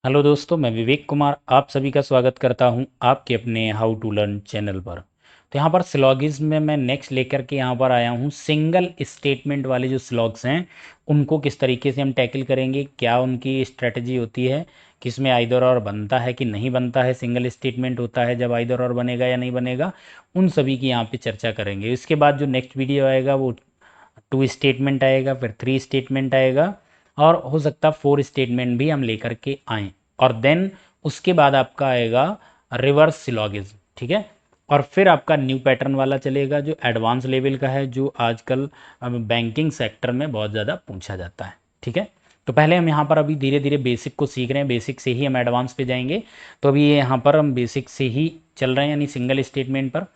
Hello दोस्तों, मैं विवेक कुमार आप सभी का स्वागत करता हूं आपके अपने हाउ टू लर्न चैनल पर। तो यहाँ पर स्लॉगिज्म में मैं नेक्स्ट लेकर के यहाँ पर आया हूँ। सिंगल स्टेटमेंट वाले जो स्लॉग्स हैं उनको किस तरीके से हम टैकल करेंगे, क्या उनकी स्ट्रेटजी होती है, किसमें आइदर और बनता है कि नहीं बनता है, सिंगल स्टेटमेंट होता है जब आइदर और बनेगा या नहीं बनेगा, उन सभी की यहाँ पे चर्चा करेंगे। इसके बाद जो नेक्स्ट वीडियो आएगा वो 2 स्टेटमेंट आएगा, फिर 3 स्टेटमेंट आएगा, और हो सकता है 4 स्टेटमेंट भी हम लेकर के आएँ। और देन उसके बाद आपका आएगा रिवर्स सिलॉगिज्म, ठीक है। और फिर आपका न्यू पैटर्न वाला चलेगा जो एडवांस लेवल का है, जो आजकल बैंकिंग सेक्टर में बहुत ज़्यादा पूछा जाता है, ठीक है। तो पहले हम यहाँ पर अभी धीरे धीरे बेसिक को सीख रहे हैं, बेसिक से ही हम एडवांस पे जाएंगे। तो अभी ये यहाँ पर हम बेसिक से ही चल रहे हैं, यानी सिंगल स्टेटमेंट पर।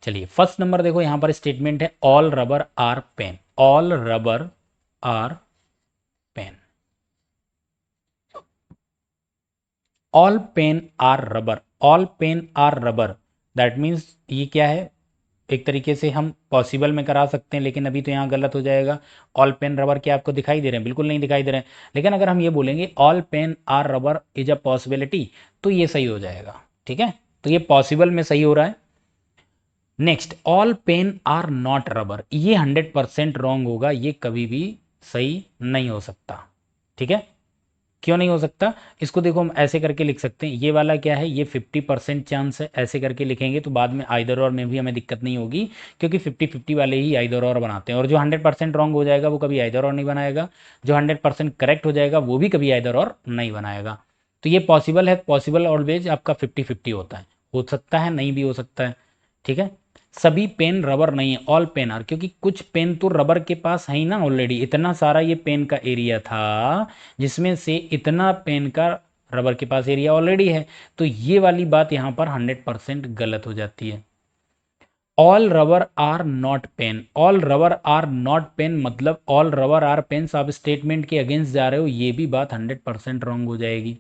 चलिए फर्स्ट नंबर देखो, यहाँ पर स्टेटमेंट है all rubber are pen. All rubber are pen. All pen are rubber. All pen are rubber, that means ये क्या है, एक तरीके से हम पॉसिबल में करा सकते हैं, लेकिन अभी तो यहाँ गलत हो जाएगा। ऑल पेन रबर क्या आपको दिखाई दे रहे हैं? बिल्कुल नहीं दिखाई दे रहे हैं। लेकिन अगर हम ये बोलेंगे all pen are rubber is a possibility, तो ये सही हो जाएगा, ठीक है। तो ये पॉसिबल में सही हो रहा है। Next, all pen are not rubber, ये 100% रॉन्ग होगा, ये कभी भी सही नहीं हो सकता, ठीक है। क्यों नहीं हो सकता? इसको देखो, हम ऐसे करके लिख सकते हैं। ये वाला क्या है, ये 50% चांस है, ऐसे करके लिखेंगे तो बाद में आइदर और में भी हमें दिक्कत नहीं होगी, क्योंकि 50-50 वाले ही आइदर और बनाते हैं। और जो 100% रॉन्ग हो जाएगा वो कभी आइदर और नहीं बनाएगा, जो 100% करेक्ट हो जाएगा वो भी कभी आइदर और नहीं बनाएगा। तो ये पॉसिबल है, पॉसिबल ऑलवेज आपका 50-50 होता है, हो सकता है नहीं भी हो सकता है, ठीक है। सभी पेन रबर नहीं है, ऑल पेन आर, क्योंकि कुछ पेन तो रबर के पास है ही ना ऑलरेडी। इतना सारा ये पेन का एरिया था जिसमें से इतना पेन का रबर के पास एरिया ऑलरेडी है। तो ये वाली बात यहाँ पर 100% गलत हो जाती है। All rubber are not pen. All rubber are not pen मतलब ऑल रबर आर पेन्स, आप स्टेटमेंट के अगेंस्ट जा रहे हो, ये भी बात 100% रॉन्ग हो जाएगी।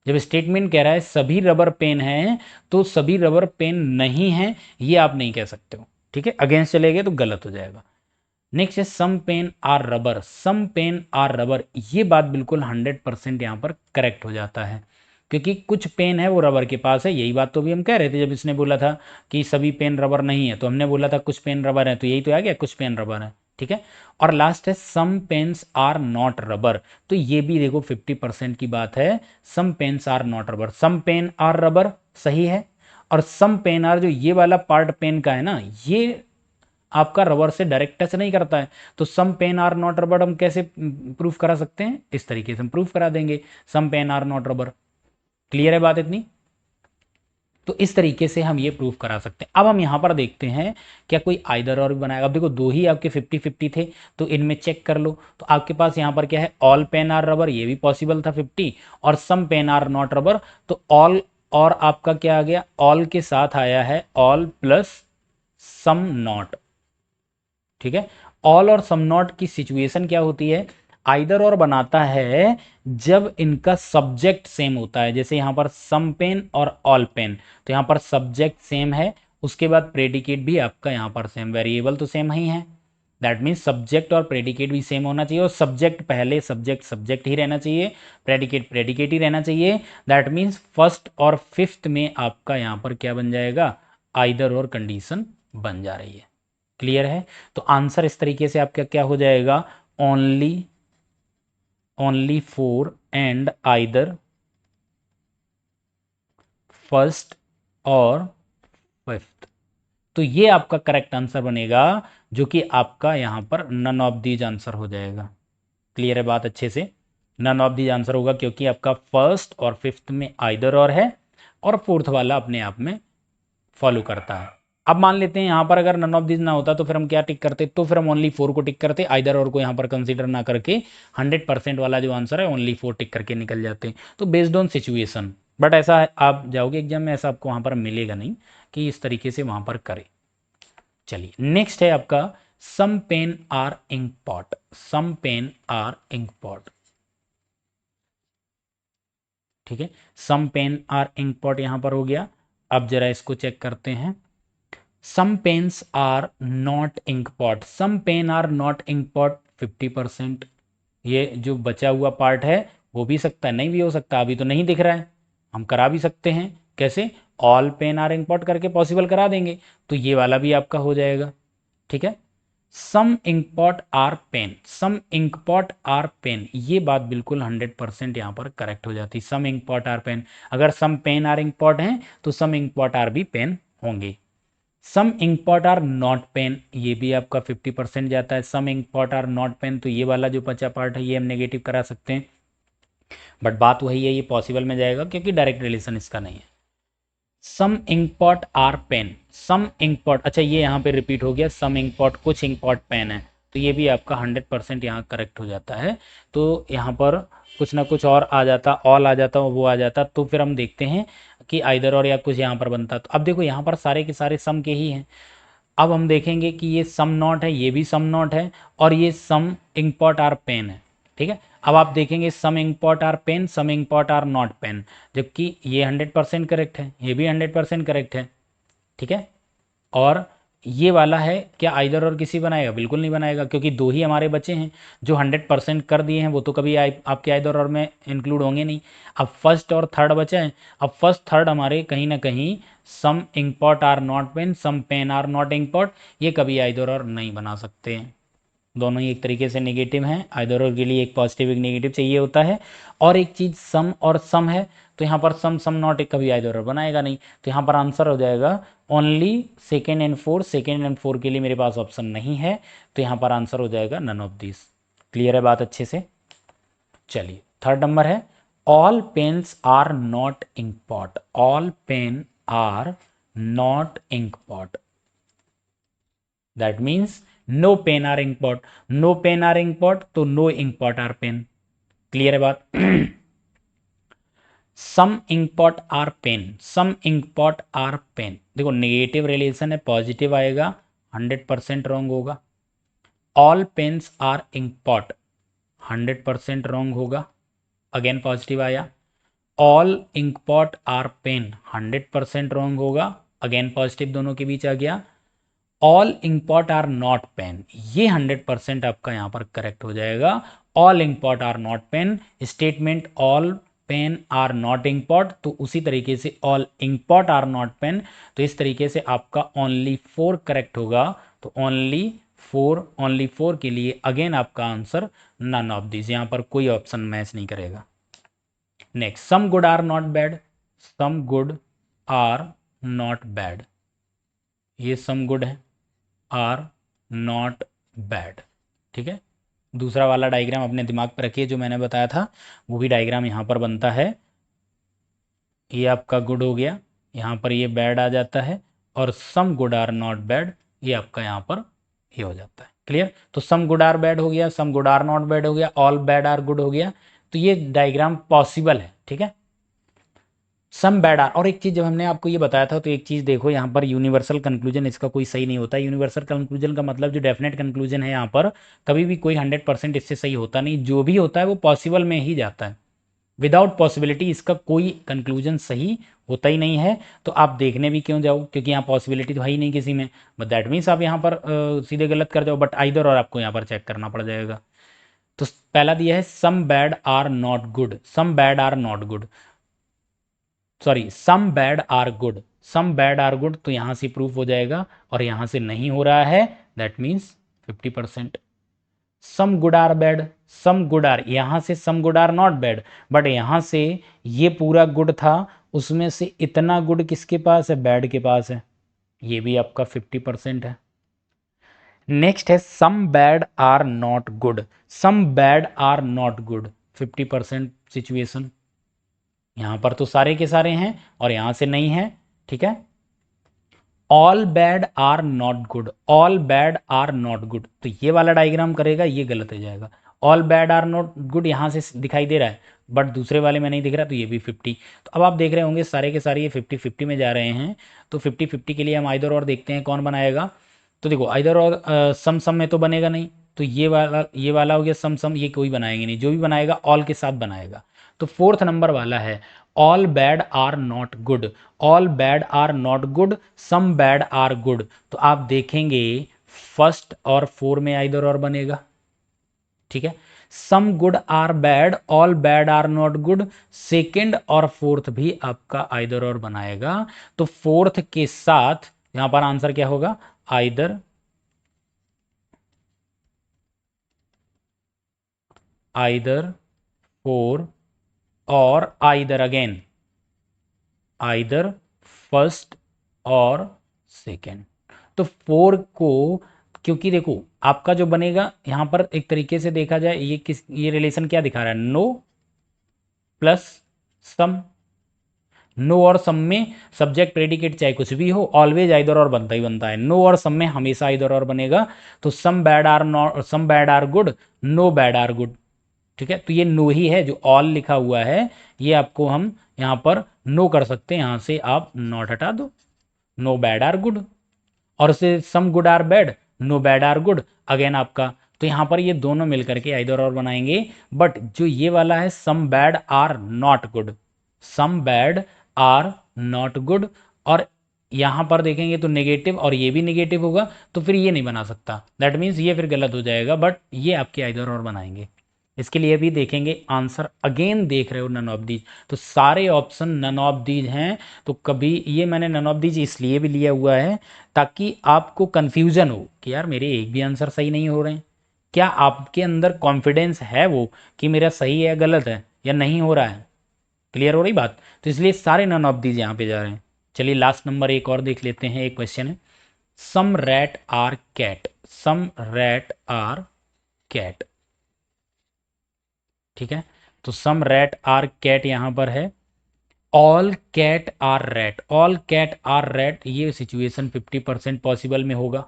जब स्टेटमेंट कह रहा है सभी रबर पेन हैं, तो सभी रबर पेन नहीं है ये आप नहीं कह सकते हो, ठीक है। अगेंस्ट चले गए तो गलत हो जाएगा। नेक्स्ट है some pen are rubber. Some pen are rubber, ये बात बिल्कुल 100% यहाँ पर करेक्ट हो जाता है, क्योंकि कुछ पेन है वो रबर के पास है। यही बात तो भी हम कह रहे थे जब इसने बोला था कि सभी पेन रबर नहीं है, तो हमने बोला था कुछ पेन रबर है, तो यही तो आ गया, कुछ पेन रबर है, ठीक है। और लास्ट है some pens are not rubber. तो ये भी देखो 50% की बात है, some pens are not rubber. Some pen are rubber सही है, और सम पेन आर, जो ये वाला पार्ट पेन का है ना, ये आपका रबर से डायरेक्ट टच नहीं करता है। तो some pen are not rubber हम कैसे प्रूफ करा सकते हैं? इस तरीके से हम प्रूफ करा देंगे, some pen are not rubber. Clear है बात इतनी? तो इस तरीके से हम ये प्रूफ करा सकते हैं। अब हम यहां पर देखते हैं क्या कोई आइदर और भी बनाएगा। अब देखो दो ही आपके 50-50 थे, तो इनमें चेक कर लो। तो आपके पास यहां पर क्या है, ऑल पेन आर रबर, ये भी पॉसिबल था 50, और some pen are not rubber. तो ऑल, और आपका क्या आ गया, ऑल के साथ आया है ऑल प्लस सम नॉट, ठीक है। ऑल और सम नॉट की सिचुएशन क्या होती है, आइदर और बनाता है जब इनका सब्जेक्ट सेम होता है। जैसे यहां पर सम पेन और ऑल पेन, तो यहां पर सब्जेक्ट सेम है, उसके बाद प्रेडिकेट भी आपका यहां पर सेम, वेरिएबल तो सेम ही है। दैट मीन्स सब्जेक्ट और प्रेडिकेट भी सेम होना चाहिए, और सब्जेक्ट पहले सब्जेक्ट सब्जेक्ट ही रहना चाहिए, प्रेडिकेट प्रेडिकेट ही रहना चाहिए। दैट मीन्स फर्स्ट और फिफ्थ में आपका यहां पर क्या बन जाएगा, आइदर और कंडीशन बन जा रही है। क्लियर है? तो आंसर इस तरीके से आपका क्या हो जाएगा, only, only four and either first और फिफ्थ। तो ये आपका करेक्ट आंसर बनेगा, जो कि आपका यहां पर नन ऑफ दीज आंसर हो जाएगा। क्लियर है बात अच्छे से? नन ऑफ दीज आंसर होगा, क्योंकि आपका फर्स्ट और फिफ्थ में आइदर और है, और फोर्थ वाला अपने आप में फॉलो करता है। अब मान लेते हैं यहां पर अगर नन ऑफ दिस ना होता तो फिर हम क्या टिक करते, तो फिर हम ओनली फोर को टिक करते, आइदर और को यहां पर कंसीडर ना करके 100% वाला जो आंसर है ओनली फोर टिक करके निकल जाते हैं। तो बेस्ड ऑन सिचुएशन, बट ऐसा आप जाओगे एग्जाम में, ऐसा आपको वहां पर मिलेगा नहीं कि इस तरीके से वहां पर करें। चलिए नेक्स्ट है आपका some pen are ink pot. Some pen are ink pot, ठीक है। Some pen are ink pot यहां पर हो गया। अब जरा इसको चेक करते हैं। Some pens are not ink pot. Some pen are not ink pot 50%, ये जो बचा हुआ पार्ट है हो भी सकता है, नहीं भी हो सकता, अभी तो नहीं दिख रहा है, हम करा भी सकते हैं। कैसे? All pen are ink pot करके पॉसिबल करा देंगे, तो ये वाला भी आपका हो जाएगा। ठीक है, some ink pot are pen, some ink pot are pen, ये बात बिल्कुल 100% यहाँ पर करेक्ट हो जाती। Some ink pot are pen, अगर some pen are ink pot हैं तो सम इंक पॉट आर भी पेन होंगे। Some ink pot are not pen, ये भी आपका 50% जाता है। Some ink pot are not pen, तो ये वाला जो बचा पार्ट है ये हम नेगेटिव करा सकते हैं, बट बात वही है, ये पॉसिबल में जाएगा क्योंकि डायरेक्ट रिलेशन इसका नहीं है। Some ink pot are pen, some ink pot, अच्छा ये यहाँ पे रिपीट हो गया, सम इंक पॉट, कुछ इंक पॉट पेन है, तो ये भी आपका 100% यहाँ करेक्ट हो जाता है। तो यहाँ पर कुछ ना कुछ और आ जाता, ऑल आ जाता, वो आ जाता, तो फिर हम देखते हैं कि आइदर और या कुछ यहाँ पर बनता। तो अब देखो यहाँ पर सारे के सारे सम के ही हैं। अब हम देखेंगे कि ये सम नॉट है, ये भी सम नॉट है, और ये सम इंकपॉट आर पेन है। ठीक है, अब आप देखेंगे some inkpot are pen, some inkpot are not pen, जबकि ये 100% करेक्ट है, ये भी 100% करेक्ट है। ठीक है, और ये वाला है क्या आइदर और किसी बनाएगा? बिल्कुल नहीं बनाएगा, क्योंकि दो ही हमारे बचे हैं जो 100% कर दिए हैं, वो तो कभी आपके आइदर और में इंक्लूड होंगे नहीं। अब फर्स्ट और थर्ड बचे हैं, अब फर्स्ट थर्ड हमारे कहीं ना कहीं some inkpot are not pen, some pen are not inkpot, ये कभी आइदर और नहीं बना सकते हैं। दोनों ही एक तरीके से नेगेटिव हैं, आइदर और के लिए एक पॉजिटिव एक नेगेटिव चाहिए होता है। और एक चीज़ सम और सम है, तो यहाँ पर सम सम नॉट एक कभी आइदर और बनाएगा नहीं, तो यहाँ पर आंसर हो जाएगा only second and four. Second and four के लिए मेरे पास ऑप्शन नहीं है, तो यहाँ पर आंसर हो जाएगा नन ऑफ दिस। क्लियर है बात अच्छे से? चलिए थर्ड नंबर है, all pens are not ink pot, all pen are not ink pot, that means no pen are ink pot, no pen are ink pot तो no ink pot are pen. Clear है बात? Some ink pot are pen, some ink pot are pen, देखो negative relation है, positive आएगा, 100% wrong होगा। All pens are ink pot, 100% wrong होगा, again positive आया। All ink pot are pen, 100% wrong होगा, again positive दोनों के बीच आ गया। All inkpot are not pen, ये 100% आपका यहां पर करेक्ट हो जाएगा। All inkpot are not pen, statement all pen are not inkpot, तो उसी तरीके से all inkpot are not pen, तो इस तरीके से आपका ओनली 4 करेक्ट होगा। तो ओनली 4, ओनली 4 के लिए अगेन आपका आंसर नन ऑफ दिस, यहां पर कोई ऑप्शन मैच नहीं करेगा। Next, some good are not bad, some good are not bad, ये सम गुड है, आर नॉट बैड। ठीक है, दूसरा वाला डायग्राम अपने दिमाग पर रखिए, जो मैंने बताया था वो भी डायग्राम यहाँ पर बनता है। ये आपका गुड हो गया, यहाँ पर ये बैड आ जाता है, और some good are not bad, ये आपका यहाँ पर ये हो जाता है। क्लियर? तो सम गुड आर बैड हो गया, some good are not bad हो गया, ऑल बैड आर गुड हो गया, तो ये डायग्राम पॉसिबल है। ठीक है, सम बैड आर, और एक चीज़ जब हमने आपको ये बताया था, तो एक चीज़ देखो यहाँ पर यूनिवर्सल कंक्लूजन इसका कोई सही नहीं होता। यूनिवर्सल कंक्लूजन का मतलब जो डेफिनेट कंक्लूजन है यहाँ पर, कभी भी कोई 100% इससे सही होता नहीं, जो भी होता है वो पॉसिबल में ही जाता है। विदाउट पॉसिबिलिटी इसका कोई कंक्लूजन सही होता ही नहीं है। तो आप देखने भी क्यों जाओ, क्योंकि यहाँ पॉसिबिलिटी तो है ही नहीं किसी में, बट दैट मीन्स आप यहाँ पर सीधे गलत कर जाओ, बट आइदर और आपको यहाँ पर चेक करना पड़ जाएगा। तो पहला दिया है some bad are not good, some bad are not good, sorry some bad are good, some bad are good, तो यहां से प्रूफ हो जाएगा, और यहां से नहीं हो रहा है, that means 50%। Some good are bad, some good are, यहां से some good are not bad, but यहां से ये पूरा गुड था, उसमें से इतना गुड किसके पास है? बैड के पास है, ये भी आपका 50% है। नेक्स्ट है some bad are not good, some bad are not good, 50% situation, यहां पर तो सारे के सारे हैं और यहां से नहीं है। ठीक है, all bad are not good, all bad are not good, तो ये वाला डायग्राम करेगा, ये गलत हो जाएगा। All bad are not good यहां से दिखाई दे रहा है, बट दूसरे वाले में नहीं दिख रहा, तो ये भी 50। तो अब आप देख रहे होंगे सारे के सारे ये 50-50 में जा रहे हैं। तो 50-50 के लिए हम आइदर और देखते हैं कौन बनाएगा। तो देखो आइदर और सम सम में तो बनेगा नहीं, तो ये वाला हो गया सम सम, ये कोई बनाएंगे नहीं, जो भी बनाएगा ऑल के साथ बनाएगा। तो फोर्थ नंबर वाला है all bad are not good, all bad are not good, some bad are good, तो आप देखेंगे फर्स्ट और फोर में आइदर और बनेगा। ठीक है, some good are bad, all bad are not good, second और फोर्थ भी आपका आइदर और बनाएगा। तो फोर्थ के साथ यहां पर आंसर क्या होगा, आइदर, आइदर फोर और आइदर अगेन, आइदर फर्स्ट और सेकेंड। तो फोर को, क्योंकि देखो आपका जो बनेगा यहां पर एक तरीके से देखा जाए, ये रिलेशन क्या दिखा रहा है, नो प्लस सम। नो और सम में सब्जेक्ट प्रेडिकेट चाहे कुछ भी हो, ऑलवेज आइदर और बनता ही बनता है। नो और सम में हमेशा आइदर और बनेगा। तो some bad are not, some bad are good, no bad are good. ठीक है, तो ये नो ही है, जो ऑल लिखा हुआ है ये आपको हम यहां पर नो कर सकते हैं, यहां से आप नॉट हटा दो, नो बैड आर गुड। और उससे some good are bad, no bad are good again आपका। तो यहां पर ये दोनों मिलकर के आइदर और बनाएंगे। बट जो ये वाला है some bad are not good, some bad are not good, और यहां पर देखेंगे तो नेगेटिव और ये भी नेगेटिव होगा, तो फिर ये नहीं बना सकता, दैट मीन्स ये फिर गलत हो जाएगा। बट ये आपके आइदर और बनाएंगे। इसके लिए भी देखेंगे आंसर, अगेन देख रहे हो नन ऑफ दीज, तो सारे ऑप्शन नन ऑफ दीज हैं। तो कभी ये मैंने नन ऑफ दीज इसलिए भी लिया हुआ है ताकि आपको कंफ्यूजन हो कि यार मेरे एक भी आंसर सही नहीं हो रहे हैं। क्या आपके अंदर कॉन्फिडेंस है वो कि मेरा सही है गलत है या नहीं हो रहा है, क्लियर हो रही बात। तो इसलिए सारे नन ऑफ दीज यहाँ पे जा रहे हैं। चलिए लास्ट नंबर एक और देख लेते हैं, एक क्वेश्चन है, some rat are cat, some rat are cat. ठीक है, तो सम रैट आर कैट यहां पर है, all cat are rat, all cat are rat, ये सिचुएशन 50% पॉसिबल में होगा,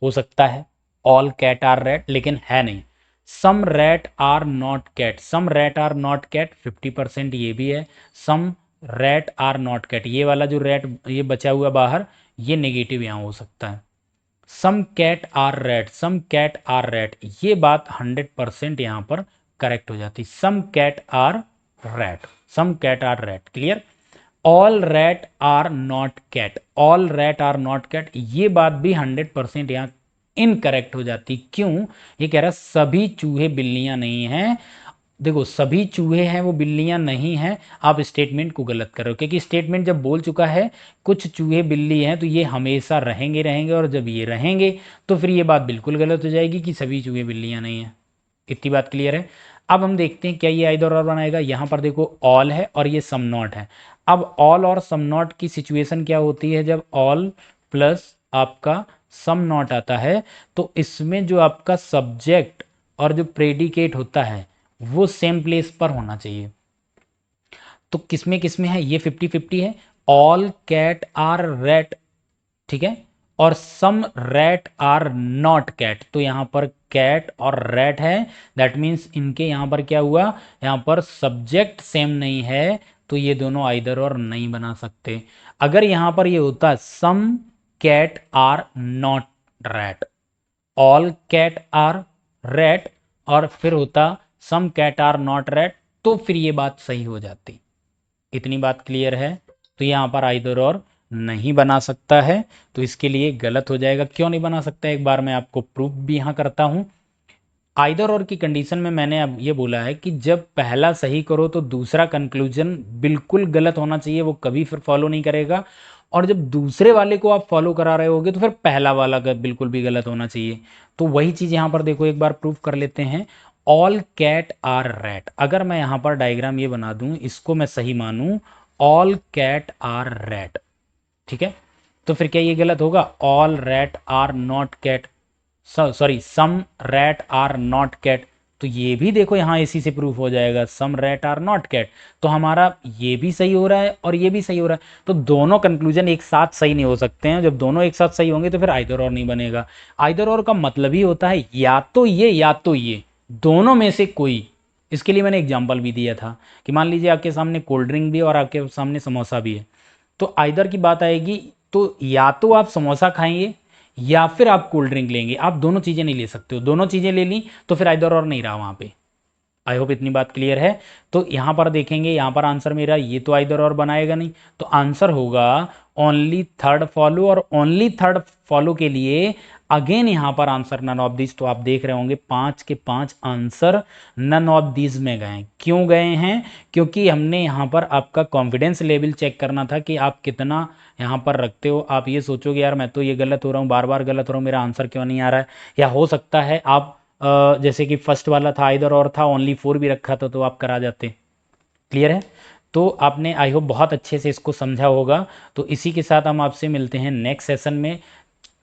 हो सकता है ऑल कैट आर रैट, लेकिन है नहीं। Some rat are not cat, some rat are not cat 50% ये भी है। Some rat are not cat, ये वाला जो रैट ये बचा हुआ बाहर, ये नेगेटिव यहां हो सकता है। Some cat are rat, some cat are rat, ये बात 100% यहां पर करेक्ट हो जाती, some cat are rat, some cat are rat, clear. All rat are not cat, all rat are not cat, ये बात भी 100% यहां इनकरेक्ट हो जाती। क्यों, ये कह रहा है सभी चूहे बिल्लियां नहीं हैं। देखो सभी चूहे हैं वो बिल्लियां नहीं हैं, आप स्टेटमेंट को गलत कर रहे हो, क्योंकि स्टेटमेंट जब बोल चुका है कुछ चूहे बिल्ली हैं तो ये हमेशा रहेंगे रहेंगे, और जब ये रहेंगे तो फिर ये बात बिल्कुल गलत हो जाएगी कि सभी चूहे बिल्लियां नहीं हैं। इतनी बात क्लियर है। अब हम देखते हैं क्या ये आइदर और बनाएगा। यहां पर देखो ऑल है और ये सम नॉट है। अब ऑल और सम नॉट की सिचुएशन क्या होती है, जब ऑल प्लस आपका सम नॉट आता है तो इसमें जो आपका सब्जेक्ट और जो प्रेडिकेट होता है वो सेम प्लेस पर होना चाहिए। तो किसमें है, ये 50-50 है, ऑल कैट आर रैट, ठीक है, और सम रैट आर नॉट कैट, तो यहां पर कैट और रैट है, दैट मीन्स इनके यहां पर क्या हुआ, यहां पर सब्जेक्ट सेम नहीं है, तो ये दोनों आइदर और नहीं बना सकते। अगर यहां पर ये होता some cat are not rat, all cat are rat, और फिर होता some cat are not rat, तो फिर ये बात सही हो जाती। इतनी बात क्लियर है। तो यहाँ पर आइदर और नहीं बना सकता है, तो इसके लिए गलत हो जाएगा। क्यों नहीं बना सकता, एक बार मैं आपको प्रूफ भी यहाँ करता हूँ। आइदर और की कंडीशन में मैंने अब ये बोला है कि जब पहला सही करो तो दूसरा कंक्लूजन बिल्कुल गलत होना चाहिए, वो कभी फिर फॉलो नहीं करेगा। और जब दूसरे वाले को आप फॉलो करा रहे होगे तो फिर पहला वाला बिल्कुल भी गलत होना चाहिए। तो वही चीज़ यहाँ पर देखो, एक बार प्रूफ कर लेते हैं। ऑल कैट आर रैट, अगर मैं यहाँ पर डायग्राम ये बना दूं, इसको मैं सही मानूं, ऑल कैट आर रैट, ठीक है, तो फिर क्या ये गलत होगा, all rat are not cat, sorry some rat are not cat, तो ये भी देखो यहाँ इसी से प्रूफ हो जाएगा, सम रैट आर नॉट कैट, तो हमारा ये भी सही हो रहा है और ये भी सही हो रहा है। तो दोनों कंक्लूजन एक साथ सही नहीं हो सकते हैं, जब दोनों एक साथ सही होंगे तो फिर आइदर और नहीं बनेगा। आइदर और का मतलब ही होता है या तो ये या तो ये, दोनों में से कोई। इसके लिए मैंने एग्जाम्पल भी दिया था कि मान लीजिए आपके सामने कोल्ड ड्रिंक भी है और आपके सामने समोसा भी है, तो आइदर की बात आएगी, तो या तो आप समोसा खाएंगे या फिर आप कोल्ड ड्रिंक लेंगे, आप दोनों चीजें नहीं ले सकते हो, दोनों चीजें ले ली तो फिर आइदर और नहीं रहा वहां पे। आई होप इतनी बात क्लियर है। तो यहां पर देखेंगे, यहां पर आंसर मेरा ये तो आइदर और बनाएगा नहीं, तो आंसर होगा ओनली थर्ड फॉलो, और ओनली थर्ड फॉलो के लिए अगेन यहाँ पर आंसर नन ऑफ दिस, तो आप देख रहे होंगे 5 के 5 आंसर नन ऑफ दिस में गए। क्यों गए हैं? क्योंकि हमने यहाँ पर आपका कॉन्फिडेंस लेवल चेक करना था कि आप कितना यहाँ पर रखते हो। आप ये सोचोगे यार मैं तो ये गलत हो रहा हूँ, बार बार गलत हो रहा हूँ, मेरा आंसर क्यों नहीं आ रहा है। या हो सकता है आप जैसे कि फर्स्ट वाला था आइदर और था, ओनली 4 भी रखा था तो आप करा जाते। क्लियर है? तो आपने आई होप बहुत अच्छे से इसको समझा होगा। तो इसी के साथ हम आपसे मिलते हैं नेक्स्ट सेशन में।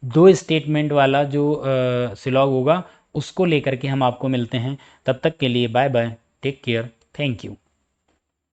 2 स्टेटमेंट वाला जो सिलॉग होगा उसको लेकर के हम आपको मिलते हैं। तब तक के लिए bye bye, take care, thank you.